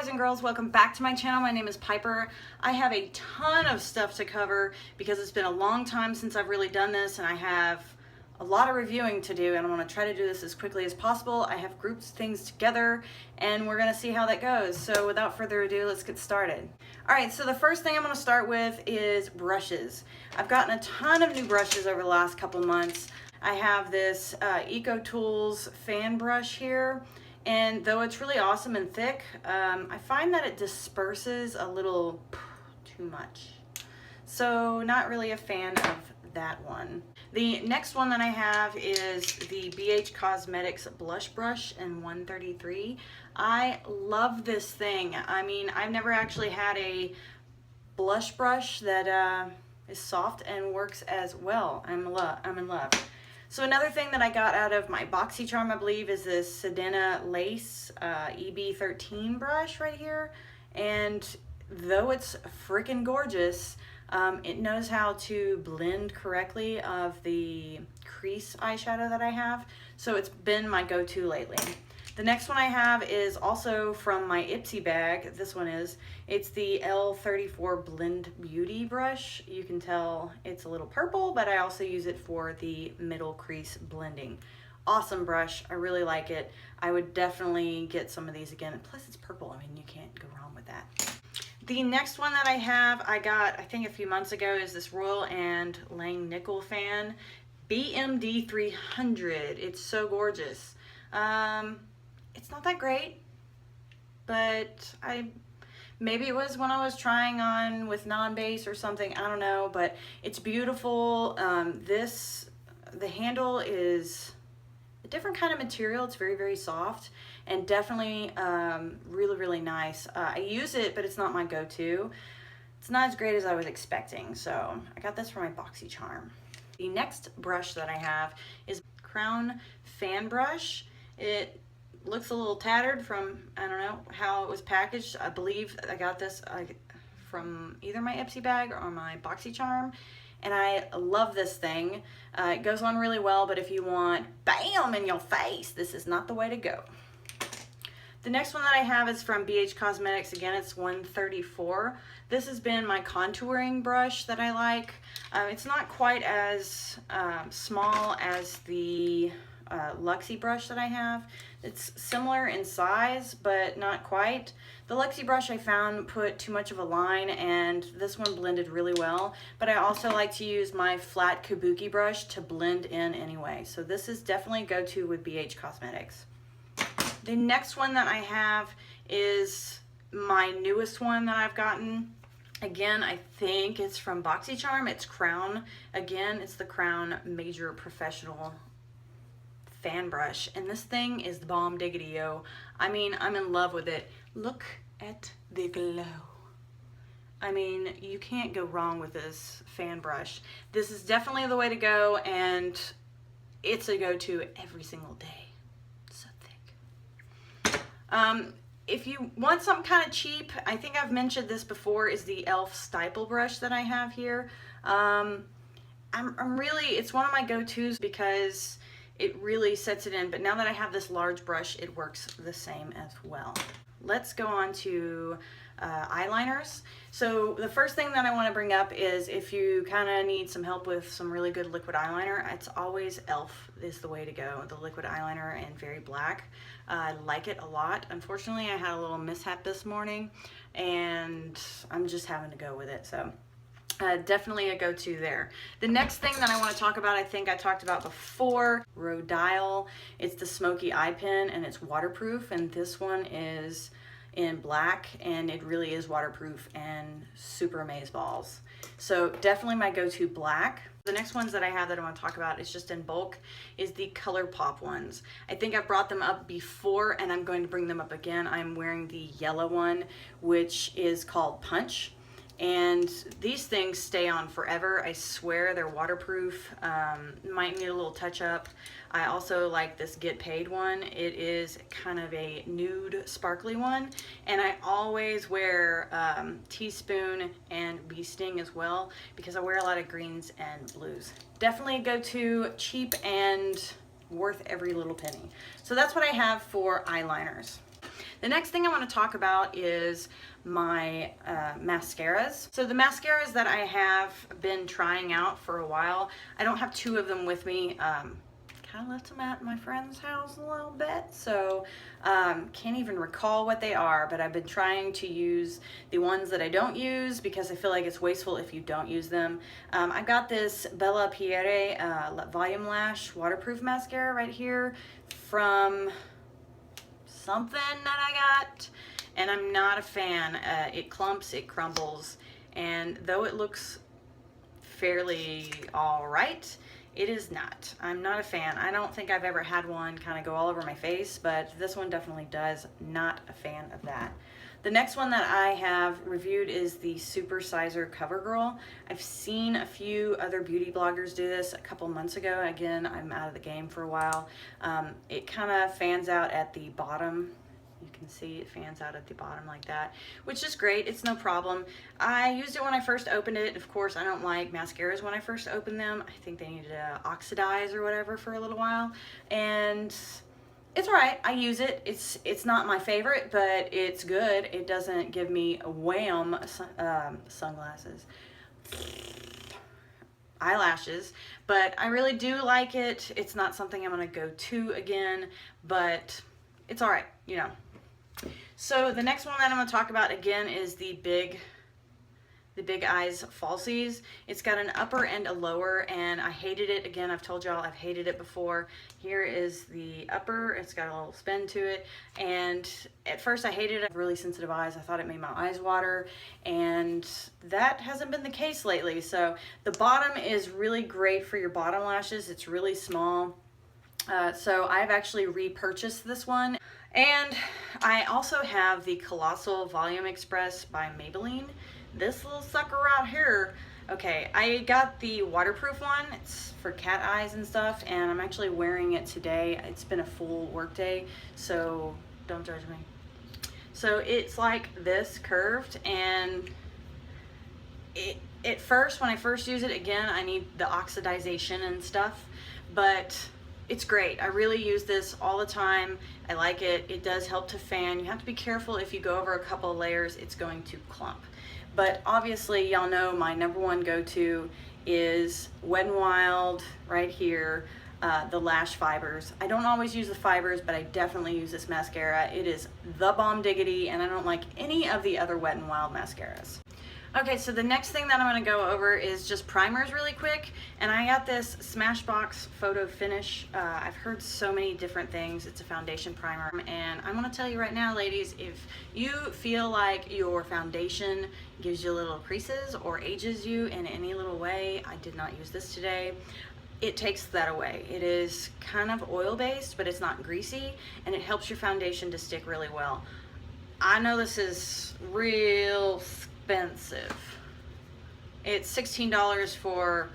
boys and girls, welcome back to my channel. My name is Piper. I have a ton of stuff to cover because it's been a long time since I've really done this and I have a lot of reviewing to do and I want to try to do this as quickly as possible. I have grouped things together and we're going to see how that goes. So without further ado, let's get started. Alright, so the first thing I'm going to start with is brushes. I've gotten a ton of new brushes over the last couple months. I have this Eco Tools fan brush here. And though it's really awesome and thick, I find that it disperses a little too much. So not really a fan of that one. The next one that I have is the BH Cosmetics Blush Brush in 133. I love this thing. I mean, I've never actually had a blush brush that is soft and works as well. I'm in love. So another thing that I got out of my BoxyCharm, I believe, is this Sedona Lace EB13 brush right here. And though it's freaking gorgeous, it knows how to blend correctly of the crease eyeshadow that I have. So it's been my go-to lately. The next one I have is also from my Ipsy bag. This one is. It's the L34 Blend Beauty brush. You can tell it's a little purple, but I also use it for the middle crease blending. Awesome brush. I really like it. I would definitely get some of these again. And plus it's purple. I mean, you can't go wrong with that. The next one that I have, I got, I think a few months ago, is this Rodial and Langnickle fan. BMD 300. It's so gorgeous. It's not that great, but maybe it was when I was trying on with non-base or something, I don't know, but it's beautiful. The handle is a different kind of material. It's very, very soft and definitely really, really nice. I use it, but it's not my go-to. It's not as great as I was expecting, so I got this from my BoxyCharm. The next brush that I have is Crown Fan Brush. It looks a little tattered from, I don't know how it was packaged. I believe I got this from either my Ipsy bag or my BoxyCharm, and I love this thing. It goes on really well, but if you want BAM in your face, this is not the way to go. The next one that I have is from BH Cosmetics. Again, it's 134. This has been my contouring brush that I like. It's not quite as small as the Luxie brush that I have. It's similar in size, but not quite. The Luxie brush I found put too much of a line, and this one blended really well, but I also like to use my flat kabuki brush to blend in anyway. So this is definitely a go-to with BH Cosmetics. The next one that I have is my newest one that I've gotten. Again, I think it's from BoxyCharm. It's Crown. Again, it's the Crown Major Professional fan brush, and this thing is the bomb diggity yo. I mean, I'm in love with it. Look at the glow. I mean, you can't go wrong with this fan brush. This is definitely the way to go, and it's a go-to every single day. So thick. If you want something kind of cheap, I think I've mentioned this before, is the e.l.f. Stipple brush that I have here. It's one of my go-tos because it really sets it in, but now that I have this large brush, it works the same as well. Let's go on to eyeliners. So the first thing that I want to bring up is if you kind of need some help with some really good liquid eyeliner, it's always e.l.f. is the way to go. The liquid eyeliner in Very Black. I like it a lot. Unfortunately, I had a little mishap this morning, and I'm just having to go with it. So definitely a go-to there. The next thing that I want to talk about, I think I talked about before, Rodial. It's the Smokey eye pen, and it's waterproof, and this one is in black, and it really is waterproof and super amazeballs. So definitely my go-to black. The next ones that I have that I want to talk about is just in bulk, is the Colourpop ones. I think I've brought them up before, and I'm going to bring them up again. I'm wearing the yellow one, which is called Punch. And these things stay on forever. I swear they're waterproof. Might need a little touch up. I also like this Get Paid one. It is kind of a nude sparkly one. And I always wear Teaspoon and Bee Sting as well because I wear a lot of greens and blues. Definitely a go-to, cheap and worth every little penny. So that's what I have for eyeliners. The next thing I want to talk about is my mascaras. So the mascaras that I have been trying out for a while, I don't have two of them with me. Kind of left them at my friend's house a little bit, so can't even recall what they are, but I've been trying to use the ones that I don't use because I feel like it's wasteful if you don't use them. I got this Bella Pierre Volume Lash Waterproof Mascara right here from something that I got, and I'm not a fan. It clumps, it crumbles, and though it looks fairly alright, it is not. I'm not a fan. I don't think I've ever had one kind of go all over my face, but this one definitely does. Not a fan of that. The next one that I have reviewed is the Super Sizer CoverGirl. I've seen a few other beauty bloggers do this a couple months ago. Again, I'm out of the game for a while. It kind of fans out at the bottom. You can see it fans out at the bottom like that, which is great. It's no problem. I used it when I first opened it. Of course, I don't like mascaras when I first open them. I think they need to oxidize or whatever for a little while, and it's all right. I use it. It's not my favorite, but it's good. It doesn't give me wham sunglasses, eyelashes, but I really do like it. It's not something I'm gonna go to again, but it's all right, you know. So the next one that I'm going to talk about again is the Big Eyes Falsies. It's got an upper and a lower, and I hated it. Again, I've told y'all I've hated it before. Here is the upper. It's got a little spin to it, and at first I hated it. I have really sensitive eyes. I thought it made my eyes water, and that hasn't been the case lately. So the bottom is really great for your bottom lashes. It's really small. So I've actually repurchased this one. And I also have the Colossal Volume Express by Maybelline. This little sucker right here. Okay, I got the waterproof one. It's for cat eyes and stuff, and I'm actually wearing it today. It's been a full work day, so don't judge me. So it's like this curved, and at first, when I first use it, again, I need the oxidization and stuff, but it's great. I really use this all the time. I like it. It does help to fan. You have to be careful if you go over a couple of layers, it's going to clump. But obviously, y'all know my number one go-to is Wet n Wild right here, the lash fibers. I don't always use the fibers, but I definitely use this mascara. It is the bomb diggity, and I don't like any of the other Wet n Wild mascaras. Okay, so the next thing that I'm going to go over is just primers really quick, and I got this Smashbox Photo Finish. I've heard so many different things. It's a foundation primer, and I'm going to tell you right now, ladies, if you feel like your foundation gives you little creases or ages you in any little way, I did not use this today. It takes that away. It is kind of oil-based, but it's not greasy, and it helps your foundation to stick really well. I know this is real expensive. It's $16 for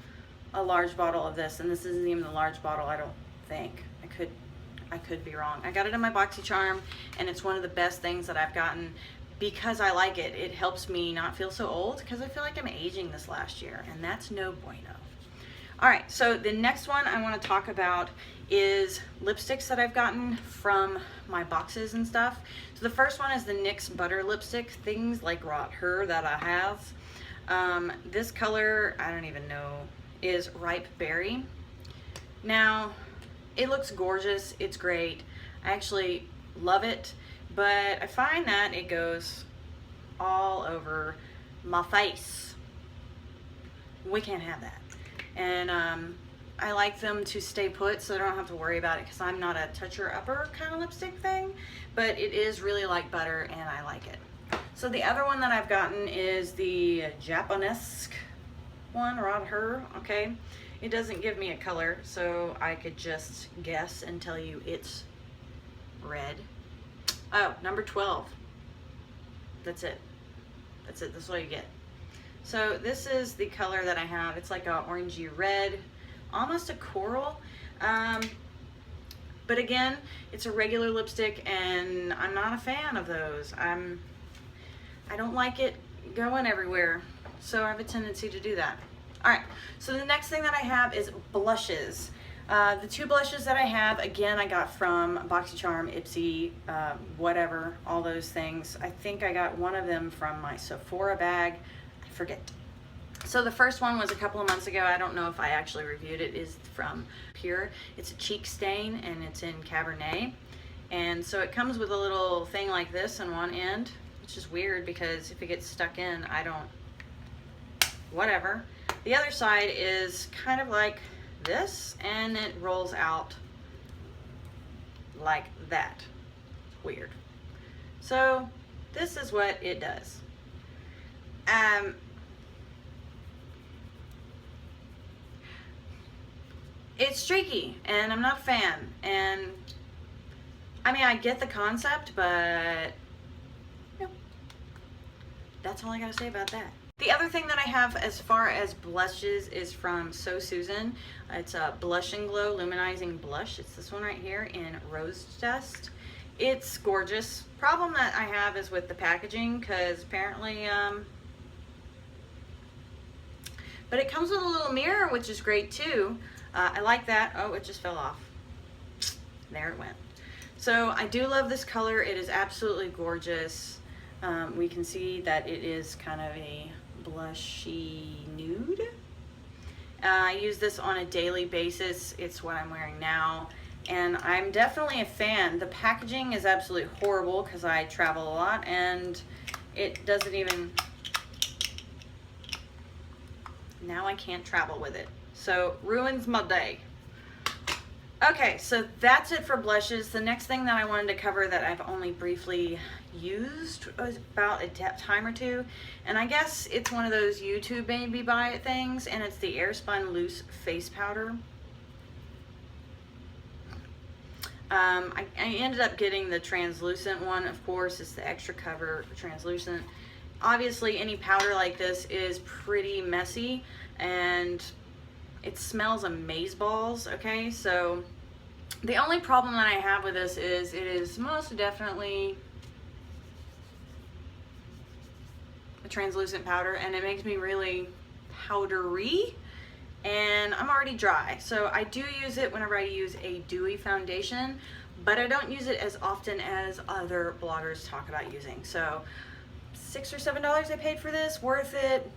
a large bottle of this, and this isn't even the large bottle, I don't think. I could be wrong. I got it in my BoxyCharm, and it's one of the best things that I've gotten because I like it. It helps me not feel so old, because I feel like I'm aging this last year, and that's no bueno. Alright, so the next one I want to talk about is lipsticks that I've gotten from my boxes and stuff. So the first one is the NYX Butter Lipstick, things like Rot Her that I have. This color, I don't even know, is Ripe Berry. Now, it looks gorgeous, it's great. I actually love it, but I find that it goes all over my face. We can't have that. And I like them to stay put so I don't have to worry about it, because I'm not a toucher upper kind of lipstick thing, but it is really like butter and I like it. So the other one that I've gotten is the Japonesque one, Rod Her, okay? It doesn't give me a color, so I could just guess and tell you it's red. Oh, number 12. That's it. That's it, that's all you get. So this is the color that I have. It's like a orangey red, almost a coral. But again, it's a regular lipstick, and I'm not a fan of those. I don't like it going everywhere, so I have a tendency to do that. Alright, so the next thing that I have is blushes. The two blushes that I have, again, I got from BoxyCharm, Ipsy, whatever, all those things. I think I got one of them from my Sephora bag. I forget. So the first one was a couple of months ago. I don't know if I actually reviewed it. It is from Pure. It's a cheek stain and it's in Cabernet. And so it comes with a little thing like this on one end, which is weird because if it gets stuck in, I don't, whatever. The other side is kind of like this, and it rolls out like that. Weird. So this is what it does. It's streaky and I'm not a fan, and I mean, I get the concept, but no. That's all I gotta say about that. The other thing that I have as far as blushes is from So Susan. It's a Blush and Glow Luminizing Blush. It's this one right here in Rose Dust. It's gorgeous. Problem that I have is with the packaging, because apparently, but it comes with a little mirror, which is great too. I like that. Oh, it just fell off. There it went. So I do love this color. It is absolutely gorgeous. We can see that it is kind of a blushy nude. I use this on a daily basis. It's what I'm wearing now, and I'm definitely a fan. The packaging is absolutely horrible because I travel a lot, and it doesn't even, now I can't travel with it, so ruins my day. Okay, so that's it for blushes. The next thing that I wanted to cover that I've only briefly used was about a time or two, and I guess it's one of those YouTube made me buy it things, and it's the Airspun Loose Face Powder. I ended up getting the translucent one, of course. It's the extra cover translucent. Obviously, any powder like this is pretty messy, and it smells amazeballs, okay? So the only problem that I have with this is it is most definitely a translucent powder, and it makes me really powdery, and I'm already dry. So I do use it whenever I use a dewy foundation, but I don't use it as often as other bloggers talk about using. So $6 or $7 I paid for this, worth it.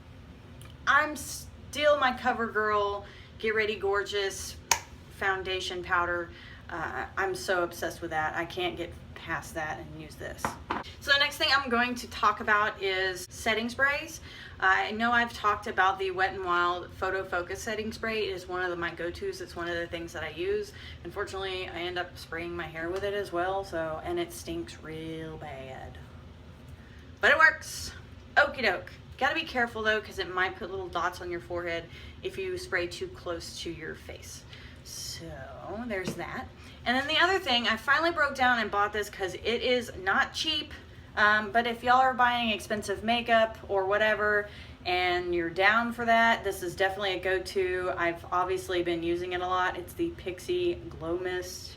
I'm still my CoverGirl Get Ready Gorgeous foundation powder. I'm so obsessed with that. I can't get past that and use this. So the next thing I'm going to talk about is setting sprays. I know I've talked about the Wet n Wild Photo Focus setting spray. It is one of my go-tos. It's one of the things that I use. Unfortunately, I end up spraying my hair with it as well, so, and it stinks real bad. But it works. Okie doke. Gotta be careful though, because it might put little dots on your forehead if you spray too close to your face. So there's that. And then the other thing, I finally broke down and bought this because it is not cheap, but if y'all are buying expensive makeup or whatever and you're down for that, this is definitely a go-to. I've obviously been using it a lot. It's the Pixi Glow Mist.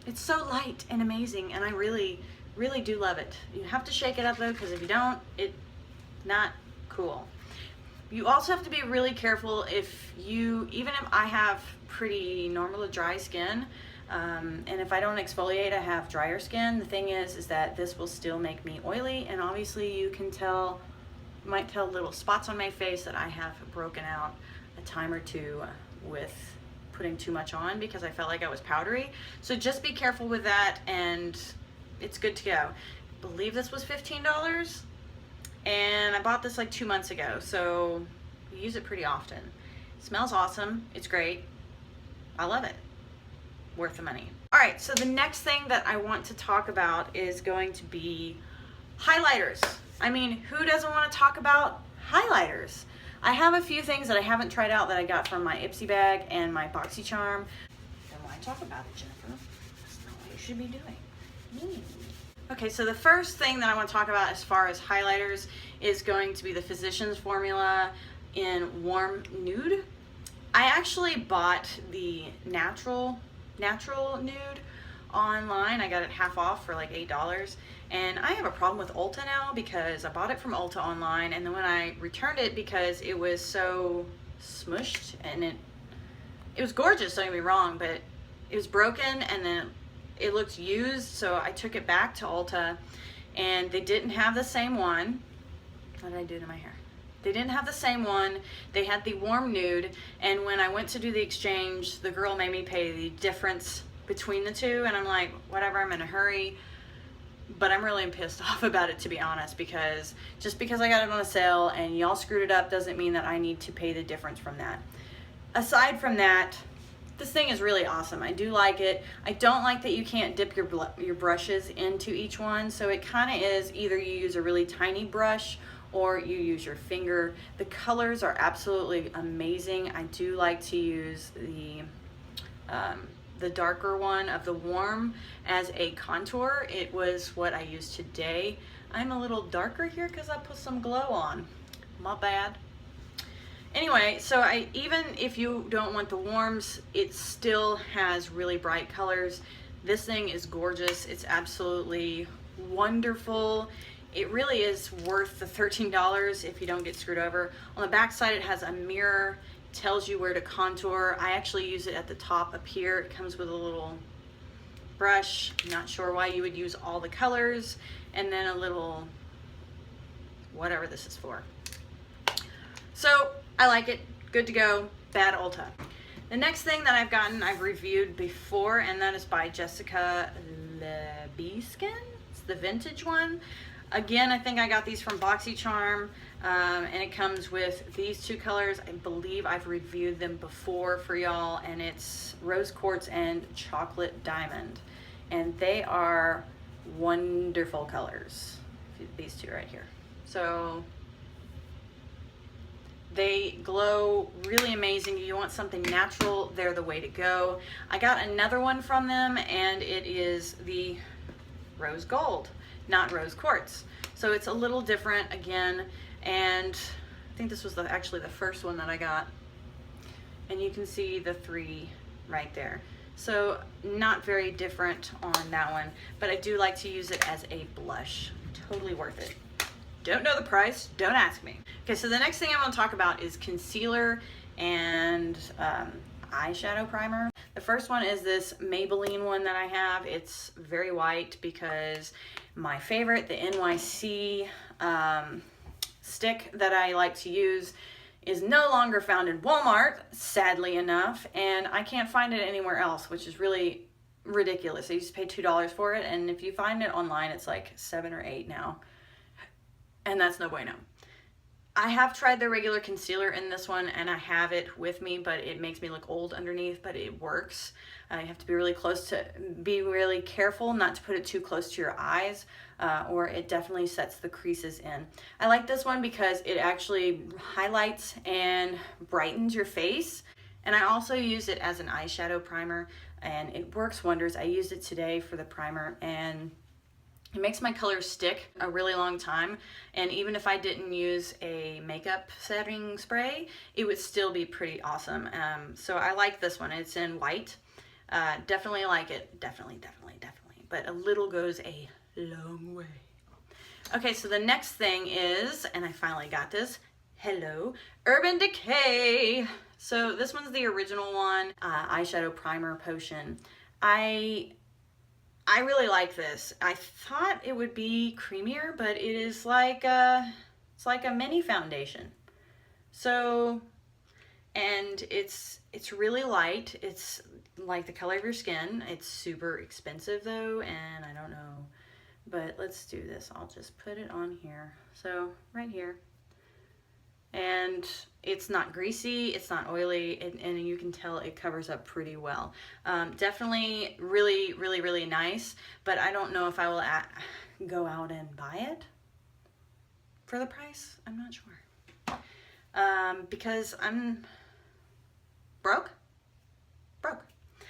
It's so light and amazing, and I really do love it. You have to shake it up though, because if you don't, it's not cool. You also have to be really careful if you, even if I have pretty normal dry skin, and if I don't exfoliate, I have drier skin. The thing is that this will still make me oily, and obviously you can tell, might tell little spots on my face that I have broken out a time or two with putting too much on because I felt like I was powdery. So just be careful with that, and it's good to go. I believe this was $15, and I bought this like 2 months ago, so we use it pretty often. It smells awesome. It's great. I love it. Worth the money. All right, so the next thing that I want to talk about is going to be highlighters. I mean, who doesn't want to talk about highlighters? I have a few things that I haven't tried out that I got from my Ipsy bag and my BoxyCharm. Then why talk about it, Jennifer? That's not what you should be doing. Okay, so the first thing that I want to talk about as far as highlighters is going to be the Physicians Formula in Warm Nude. I actually bought the natural nude online. I got it half off for like $8, and I have a problem with Ulta now because I bought it from Ulta online, and then when I returned it because it was so smushed, and it was gorgeous, don't get me wrong, but it was broken and then it looked used, so I took it back to Ulta and they didn't have the same one. What did I do to my hair? They didn't have the same one. They had the warm nude, and when I went to do the exchange, the girl made me pay the difference between the two, and I'm like, whatever, I'm in a hurry. But I'm really pissed off about it, to be honest, because just because I got it on a sale and y'all screwed it up doesn't mean that I need to pay the difference from that. Aside from that, this thing is really awesome. I do like it. I don't like that you can't dip your brushes into each one, so it kind of is either you use a really tiny brush or you use your finger. The colors are absolutely amazing. I do like to use the darker one of the warm as a contour. It was what I used today. I'm a little darker here because I put some glow on. My bad. Anyway, so even if you don't want the warms, it still has really bright colors. This thing is gorgeous. It's absolutely wonderful. It really is worth the $13 if you don't get screwed over. On the back side, it has a mirror, tells you where to contour. I actually use it at the top up here. It comes with a little brush. I'm not sure why you would use all the colors, and then a little whatever this is for. So I like it. Good to go. Bad Ulta. The next thing that I've gotten, I've reviewed before, and that is by Jessica Lebeskin. It's the vintage one. Again, I think I got these from BoxyCharm, and it comes with these two colors. I believe I've reviewed them before for y'all, and it's Rose Quartz and Chocolate Diamond. And they are wonderful colors, these two right here. So they glow really amazing. You want something natural, they're the way to go. I got another one from them, and it is the Rose Gold, not Rose Quartz. So it's a little different again, and I think this was actually the first one that I got. And you can see the three right there. So not very different on that one, but I do like to use it as a blush. Totally worth it. Don't know the price, don't ask me. Okay, so the next thing I want to talk about is concealer and eyeshadow primer. The first one is this Maybelline one that I have. It's very white because my favorite, the NYC stick that I like to use, is no longer found in Walmart, sadly enough, and I can't find it anywhere else, which is really ridiculous. I used to pay $2 for it, and if you find it online, it's like $7 or $8 now, and that's no bueno. I have tried the regular concealer in this one, and I have it with me, but it makes me look old underneath, but it works. You have to be really careful not to put it too close to your eyes, or it definitely sets the creases in. I like this one because it actually highlights and brightens your face, and I also use it as an eyeshadow primer, and it works wonders. I used it today for the primer, and it makes my colors stick a really long time, and even if I didn't use a makeup setting spray, it would still be pretty awesome. So I like this one. It's in white. Definitely like it. Definitely. But a little goes a long way. Okay, so the next thing is, and I finally got this, hello, Urban Decay. So this one's the original one, eyeshadow primer potion. I really like this. I thought it would be creamier, but it is like it's like a mini foundation. So, and it's really light. It's like the color of your skin. It's super expensive though, and I don't know. But let's do this. I'll just put it on here. So right here. And it's not greasy, it's not oily, and you can tell it covers up pretty well. Definitely really nice, but I don't know if I will go out and buy it for the price. I'm not sure. Because I'm broke.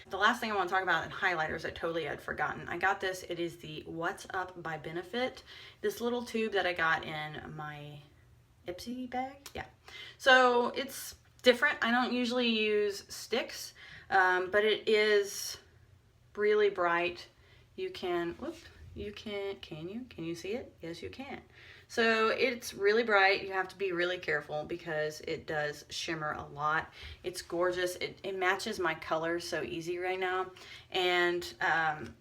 The last thing I want to talk about in highlighters I totally had forgotten. I got this. It is the What's Up by Benefit. This little tube that I got in my Ipsy bag. Yeah. So it's different. I don't usually use sticks, but it is really bright. You can, You can you see it? Yes, you can. So it's really bright. You have to be really careful because it does shimmer a lot. It's gorgeous. It matches my color so easy right now. And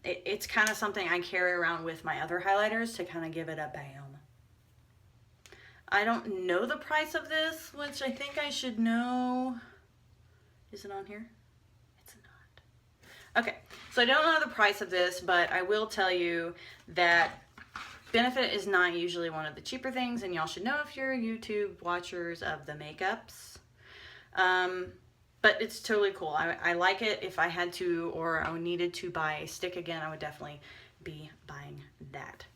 it's kind of something I carry around with my other highlighters to kind of give it a bam. I don't know the price of this, which I think I should know. Is it on here? It's not. Okay, so I don't know the price of this, but I will tell you that Benefit is not usually one of the cheaper things, and y'all should know if you're YouTube watchers of the makeups. But it's totally cool. I like it. If I had to or I needed to buy a stick again, I would definitely be buying that.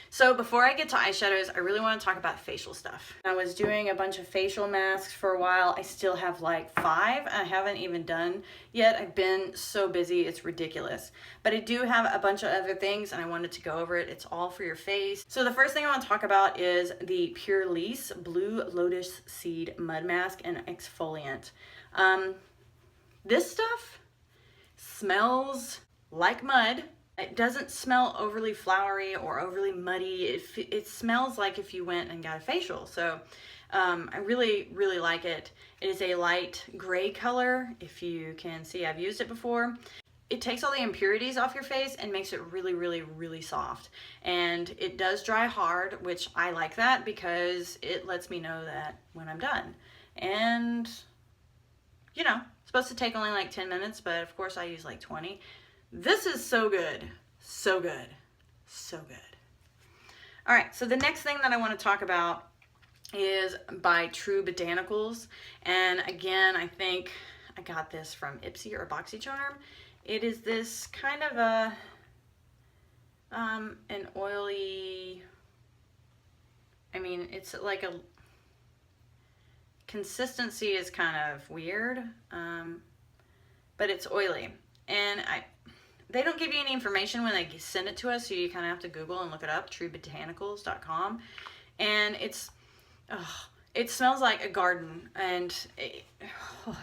So before I get to eyeshadows, I really want to talk about facial stuff. I was doing a bunch of facial masks for a while. I still have like 5. I haven't even done yet. I've been so busy, it's ridiculous. But I do have a bunch of other things and I wanted to go over it. It's all for your face. So the first thing I want to talk about is the Pure Lease Blue Lotus Seed Mud Mask and Exfoliant. This stuff smells like mud. It doesn't smell overly flowery or overly muddy. It smells like if you went and got a facial. So I really, really like it. It is a light gray color. If you can see, I've used it before. It takes all the impurities off your face and makes it really, really, really soft. And it does dry hard, which I like that because it lets me know that when I'm done. And, you know, it's supposed to take only like 10 minutes, but of course I use like 20. This is so good, so good, so good. All right, so the next thing that I want to talk about is by True Botanicals. And again, I think I got this from Ipsy or BoxyCharm. It is this kind of a, an oily, I mean, it's like a, consistency is kind of weird, but it's oily. And they don't give you any information when they send it to us, so you kind of have to Google and look it up, truebotanicals.com. And it smells like a garden, and it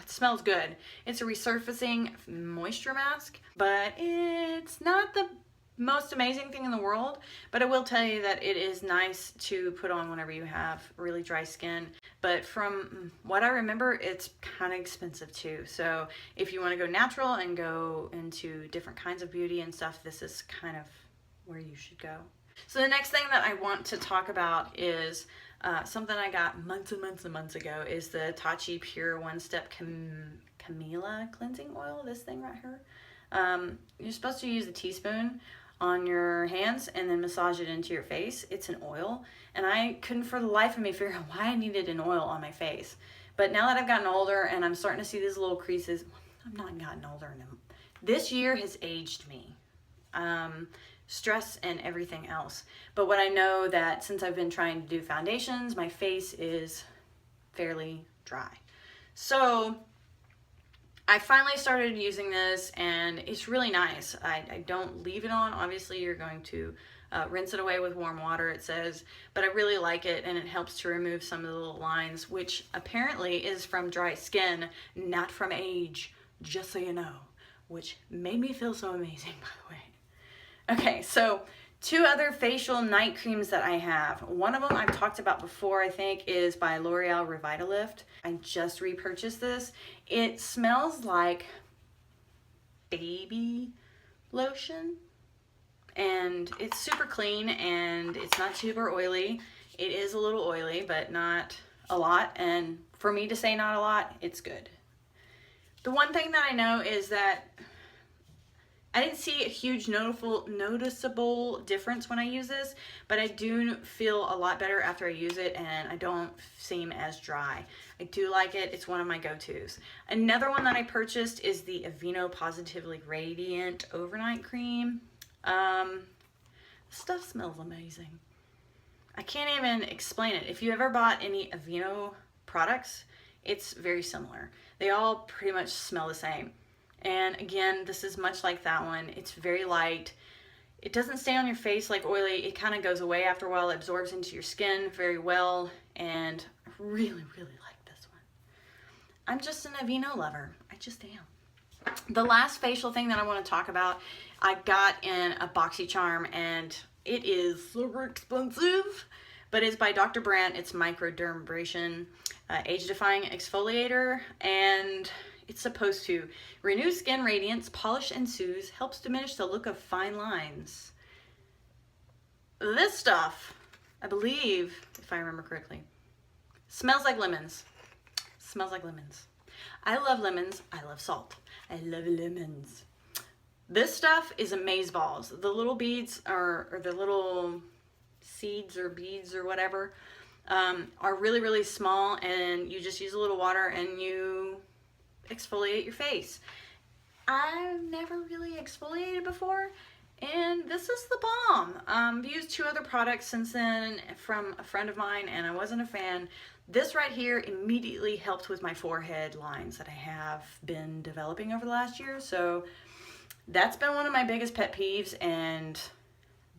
smells good. It's a resurfacing moisture mask, but it's not the most amazing thing in the world, but I will tell you that it is nice to put on whenever you have really dry skin. But from what I remember, it's kind of expensive too. So if you want to go natural and go into different kinds of beauty and stuff, this is kind of where you should go. So the next thing that I want to talk about is something I got months and months and months ago, is the Tachi Pure One Step Camilla Cleansing Oil, this thing right here. You're supposed to use a teaspoon on your hands and then massage it into your face. It's an oil, and I couldn't for the life of me figure out why I needed an oil on my face. But now that I've gotten older and I'm starting to see these little creases, I've not gotten older. This year has aged me. Stress and everything else. But what I know that since I've been trying to do foundations, my face is fairly dry. So I finally started using this, and it's really nice. I don't leave it on. Obviously, you're going to rinse it away with warm water, it says, but I really like it, and it helps to remove some of the little lines, which apparently is from dry skin, not from age, just so you know, which made me feel so amazing, by the way. Okay, so 2 other facial night creams that I have. One of them I've talked about before, I think, is by L'Oreal Revitalift. I just repurchased this. It smells like baby lotion, and it's super clean, and it's not super oily. It is a little oily, but not a lot, and for me to say not a lot, it's good. The one thing that I know is that I didn't see a huge noticeable difference when I use this, but I do feel a lot better after I use it, and I don't seem as dry. I do like it. It's one of my go-tos. Another one that I purchased is the Aveeno Positively Radiant Overnight Cream. Stuff smells amazing. I can't even explain it. If you ever bought any Aveeno products, it's very similar. They all pretty much smell the same. And again, this is much like that one. It's very light. It doesn't stay on your face like oily. It kind of goes away after a while. It absorbs into your skin very well. And I really, really like this one. I'm just an Aveeno lover. I just am. The last facial thing that I want to talk about, I got in a BoxyCharm, and it is super expensive, but it's by Dr. Brandt. It's microdermabrasion age-defying exfoliator, and it's supposed to renew skin radiance, polish and soothe, helps diminish the look of fine lines. This stuff, I believe, if I remember correctly, smells like lemons. Smells like lemons. I love lemons. I love salt. I love lemons. This stuff is amazeballs. The little beads or the little seeds or beads or whatever are really, really small, and you just use a little water and you exfoliate your face. I've never really exfoliated before, and this is the bomb. I've used 2 other products since then from a friend of mine, and I wasn't a fan. This right here immediately helped with my forehead lines that I have been developing over the last year. So that's been one of my biggest pet peeves, and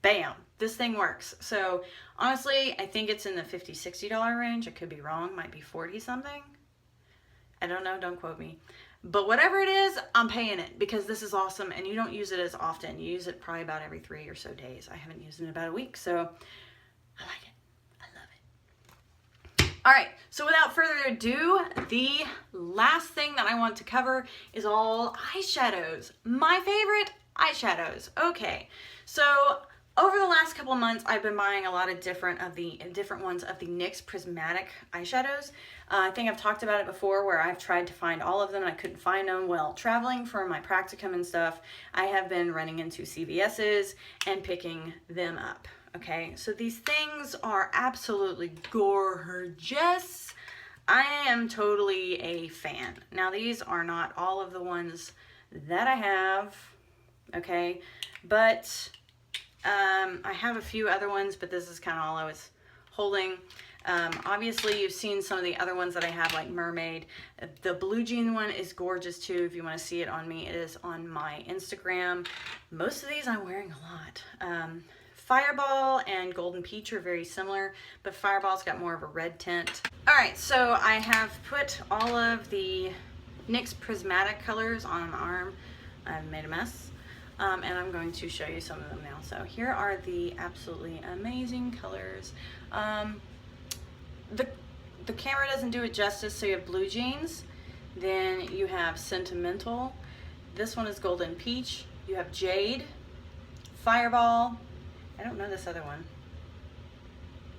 bam, this thing works. So honestly, I think it's in the $50, $60 range. I could be wrong, might be 40 something. I don't know, don't quote me. But whatever it is, I'm paying it because this is awesome, and you don't use it as often. You use it probably about every 3 or so days. I haven't used it in about a week, so I like it. I love it. All right, so without further ado, the last thing that I want to cover is all eyeshadows. My favorite eyeshadows. Okay, so over the last couple of months, I've been buying a lot of different ones of the NYX Prismatic eyeshadows. I think I've talked about it before where I've tried to find all of them and I couldn't find them. Well, traveling for my practicum and stuff, I have been running into CVS's and picking them up. Okay, so these things are absolutely gorgeous. I am totally a fan. Now, these are not all of the ones that I have, okay, but I have a few other ones, but this is kind of all I was holding. Obviously, you've seen some of the other ones that I have, like Mermaid. The blue jean one is gorgeous too. If you want to see it on me, it is on my Instagram. Most of these I'm wearing a lot. Fireball and Golden Peach are very similar, but Fireball's got more of a red tint. All right, so I have put all of the NYX Prismatic colors on my arm. I've made a mess. And I'm going to show you some of them now. So here are the absolutely amazing colors. The camera doesn't do it justice, so you have Blue Jeans, then you have Sentimental, this one is Golden Peach, you have Jade, Fireball, I don't know this other one,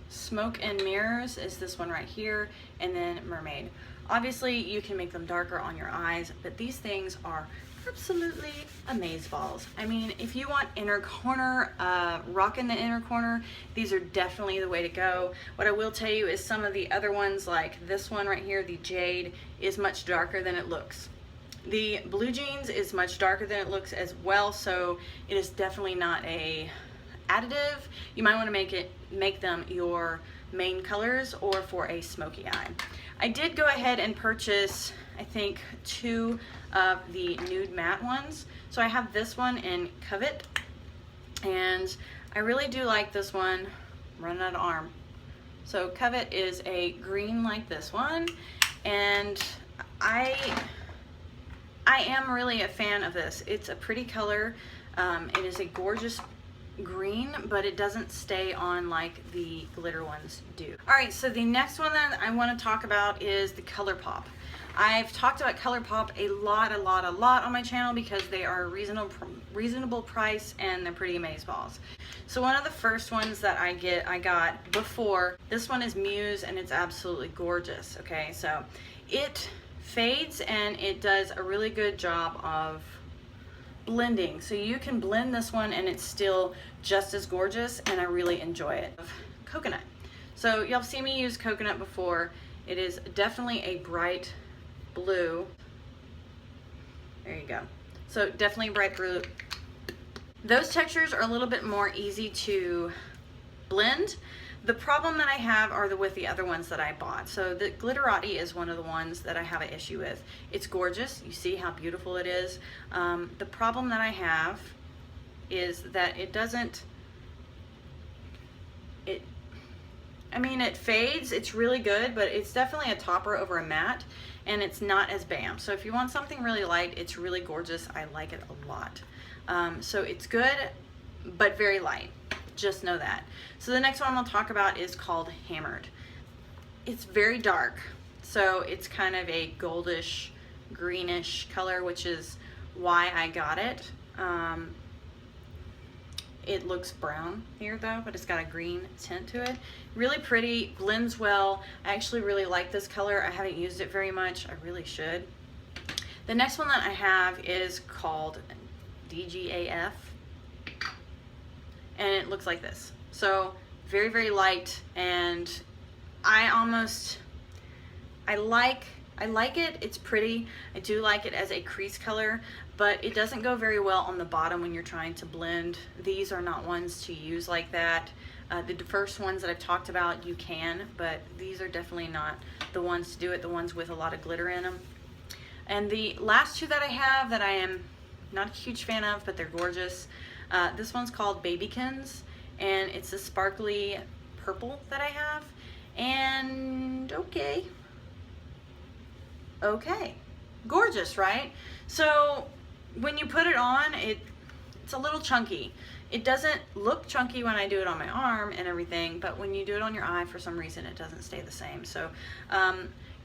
Smoke and Mirrors is this one right here, and then Mermaid. Obviously you can make them darker on your eyes, but these things are absolutely amazeballs. I mean, if you want inner corner, rocking the inner corner, these are definitely the way to go. What I will tell you is some of the other ones, like this one right here, the Jade, is much darker than it looks. The Blue Jeans is much darker than it looks as well, so it is definitely not a additive. You might want to make them your main colors or for a smoky eye. I did go ahead and purchase, I think, 2 of the nude matte ones. So I have this one in Covet, and I really do like this one. I'm running out of arm. So Covet is a green like this one, and I am really a fan of this. It's a pretty color. It is a gorgeous green, but it doesn't stay on like the glitter ones do. All right, so the next one that I want to talk about is the Colourpop. I've talked about Colourpop a lot on my channel because they are a reasonable price and they're pretty amazeballs. So one of the first ones that I got before, this one is Muse, and it's absolutely gorgeous. Okay, so it fades and it does a really good job of blending. So you can blend this one and it's still just as gorgeous, and I really enjoy it. Coconut. So y'all seen me use coconut before. It is definitely a bright blue. There you go. So definitely bright blue. Those textures are a little bit more easy to blend. The problem that I have are with the other ones that I bought. So the Glitterati is one of the ones that I have an issue with. It's gorgeous. You see how beautiful it is. The problem that I have is that it doesn't, I mean, it fades, it's really good, but it's definitely a topper over a matte, and it's not as bam. So if you want something really light, it's really gorgeous. I like it a lot. So it's good, but very light. Just know that. So the next one I'm gonna talk about is called Hammered. It's very dark, so it's kind of a goldish, greenish color, which is why I got it. It looks brown here though, but it's got a green tint to it. Really pretty, blends well. I actually really like this color. I haven't used it very much. I really should. The next one that I have is called DGAF, and it looks like this. So very, very light, and I like it. It's pretty. I do like it as a crease color, but it doesn't go very well on the bottom when you're trying to blend. These are not ones to use like that. The first ones that I've talked about, you can, but these are definitely not the ones to do it, the ones with a lot of glitter in them. And the last two that I have that I am not a huge fan of, but they're gorgeous. This one's called Babykins, and it's a sparkly purple that I have. And okay, gorgeous, right? So when you put it on, it's a little chunky. It doesn't look chunky when I do it on my arm and everything, but when you do it on your eye, for some reason, it doesn't stay the same. So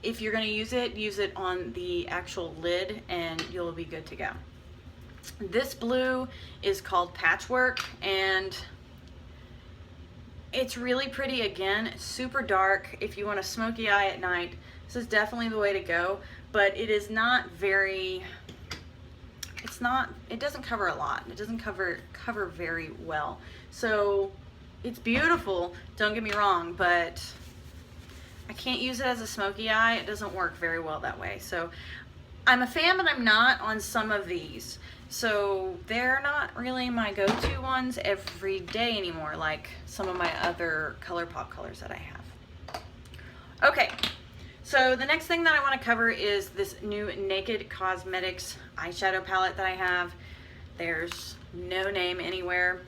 if you're gonna use it on the actual lid, and you'll be good to go. This blue is called Patchwork, and it's really pretty. Again, it's super dark. If you want a smoky eye at night, this is definitely the way to go, but it is not very, it doesn't cover a lot. It doesn't cover very well. So it's beautiful, don't get me wrong, but I can't use it as a smoky eye. It doesn't work very well that way. So I'm a fan, but I'm not on some of these. So they're not really my go-to ones every day anymore, like some of my other Colourpop colors that I have. Okay, so the next thing that I want to cover is this new Naked Cosmetics eyeshadow palette that I have. There's no name anywhere.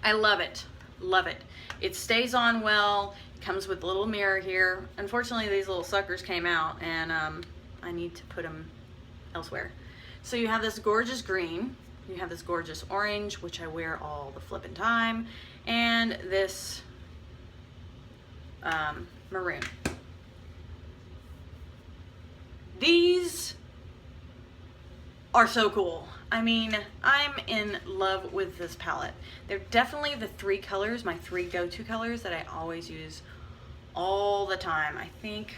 I love it, love it. It stays on well. It comes with a little mirror here. Unfortunately, these little suckers came out, and I need to put them elsewhere. So you have this gorgeous green, you have this gorgeous orange, which I wear all the flippin' time, and this maroon. These are so cool. I mean, I'm in love with this palette. They're definitely the three colors, my three go-to colors that I always use all the time. I think,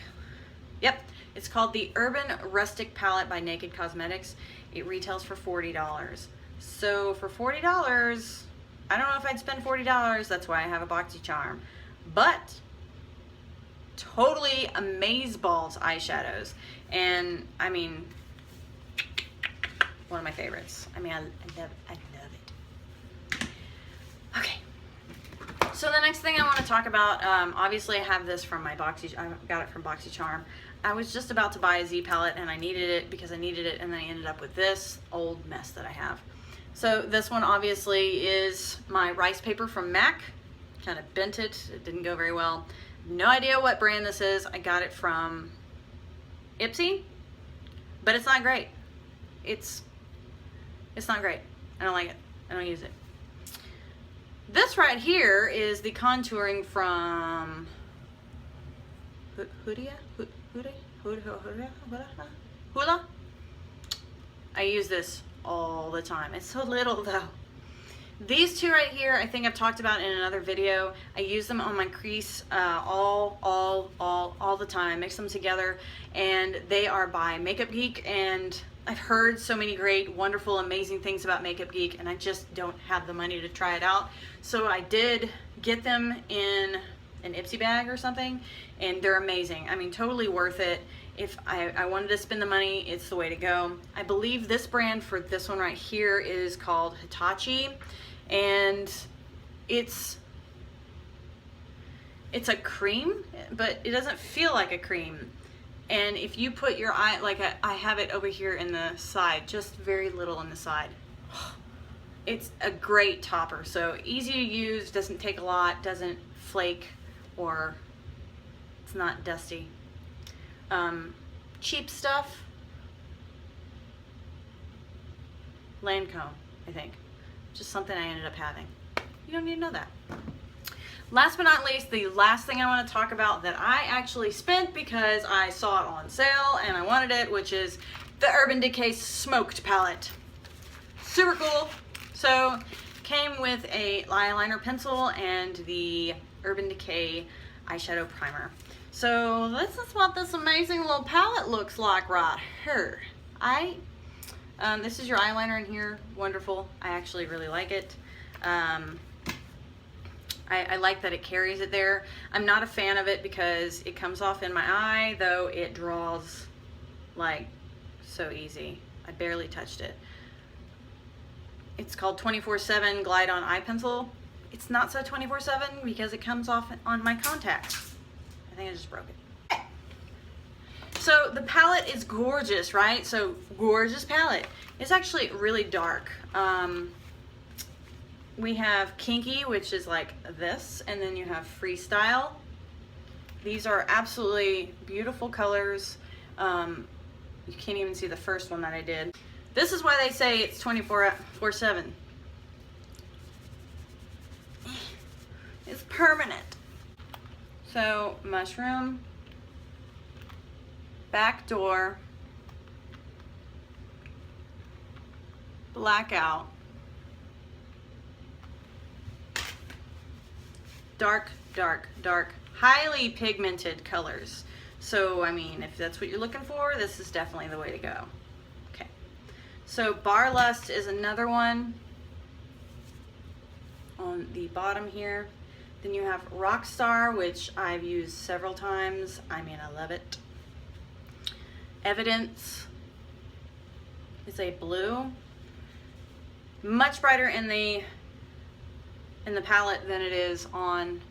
yep, it's called the Urban Rustic Palette by Naked Cosmetics. It retails for $40. So for $40, I don't know if I'd spend $40. That's why I have a BoxyCharm. But totally amazeballs eyeshadows. And I mean, one of my favorites. I mean, I love it. Okay. So the next thing I want to talk about, obviously I have this from my I got it from BoxyCharm. I was just about to buy a Z palette, and I needed it because I needed it, and then I ended up with this old mess that I have. So this one obviously is my rice paper from MAC. Kind of bent it. It didn't go very well. No idea what brand this is. I got it from Ipsy, but it's not great. It's not great. I don't like it. I don't use it. This right here is the contouring from Hula. I use this all the time. It's so little though. These two right here, I think I've talked about in another video. I use them on my crease all the time. Mix them together, and they are by Makeup Geek, and I've heard so many great, wonderful, amazing things about Makeup Geek, and I just don't have the money to try it out. So I did get them in an Ipsy bag or something, and they're amazing. I mean, totally worth it. If I wanted to spend the money, it's the way to go. I believe this brand for this one right here is called Hitachi, and it's a cream, but it doesn't feel like a cream. And if you put your eye, like I have it over here in the side, just very little on the side. It's a great topper, so easy to use, doesn't take a lot, doesn't flake or it's not dusty. Cheap stuff, Lancome, I think. Just something I ended up having. You don't need to know that. Last but not least, the last thing I want to talk about that I actually spent because I saw it on sale and I wanted it, which is the Urban Decay Smoked palette. Super cool. So, came with a eyeliner pencil and the Urban Decay eyeshadow primer. So this is what this amazing little palette looks like right here. This is your eyeliner in here. Wonderful. I actually really like it. I like that it carries it there. I'm not a fan of it because it comes off in my eye, though it draws like so easy. I barely touched it. It's called 24/7 Glide On Eye Pencil. It's not so 24/7 because it comes off on my contacts. I think I just broke it. So the palette is gorgeous, right? So gorgeous palette. It's actually really dark. We have Kinky, which is like this, and then you have Freestyle. These are absolutely beautiful colors. You can't even see the first one that I did. This is why they say it's 24/7. It's permanent. So, Mushroom, Backdoor, Blackout, dark, dark, dark, highly pigmented colors. So, I mean, if that's what you're looking for, this is definitely the way to go. Okay. So, Bar Lust is another one on the bottom here. Then you have Rockstar, which I've used several times. I mean, I love it. Evidence is a blue. Much brighter in the palette than it is on.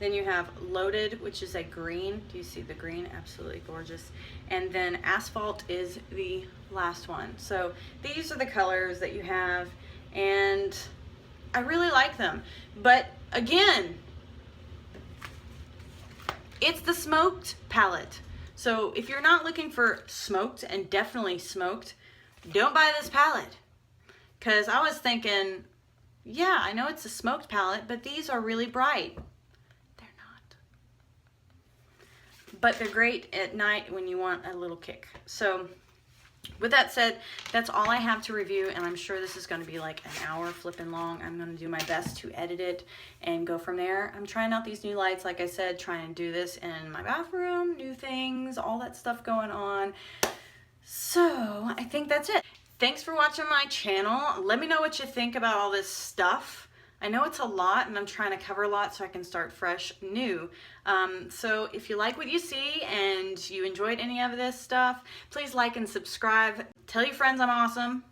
Then you have Loaded, which is a green. Do you see the green? Absolutely gorgeous. And then Asphalt is the last one. So these are the colors that you have, and I really like them. But again, it's the smoked palette. So if you're not looking for smoked, and definitely smoked, don't buy this palette. Because I was thinking, yeah, I know it's a smoked palette, but these are really bright. They're not. But they're great at night when you want a little kick. So with that said, that's all I have to review, and I'm sure this is going to be like an hour flipping long. I'm going to do my best to edit it and go from there. I'm trying out these new lights, like I said, trying to do this in my bathroom, new things, all that stuff going on. So I think that's it. Thanks for watching my channel. Let me know what you think about all this stuff. I know it's a lot, and I'm trying to cover a lot so I can start fresh new. So if you like what you see and you enjoyed any of this stuff, please like and subscribe. Tell your friends I'm awesome.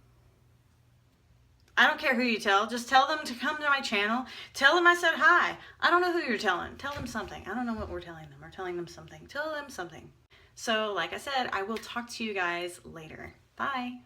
I don't care who you tell. Just tell them to come to my channel. Tell them I said hi. I don't know who you're telling. Tell them something. I don't know what we're telling them. We're telling them something. Tell them something. So like I said, I will talk to you guys later. Bye.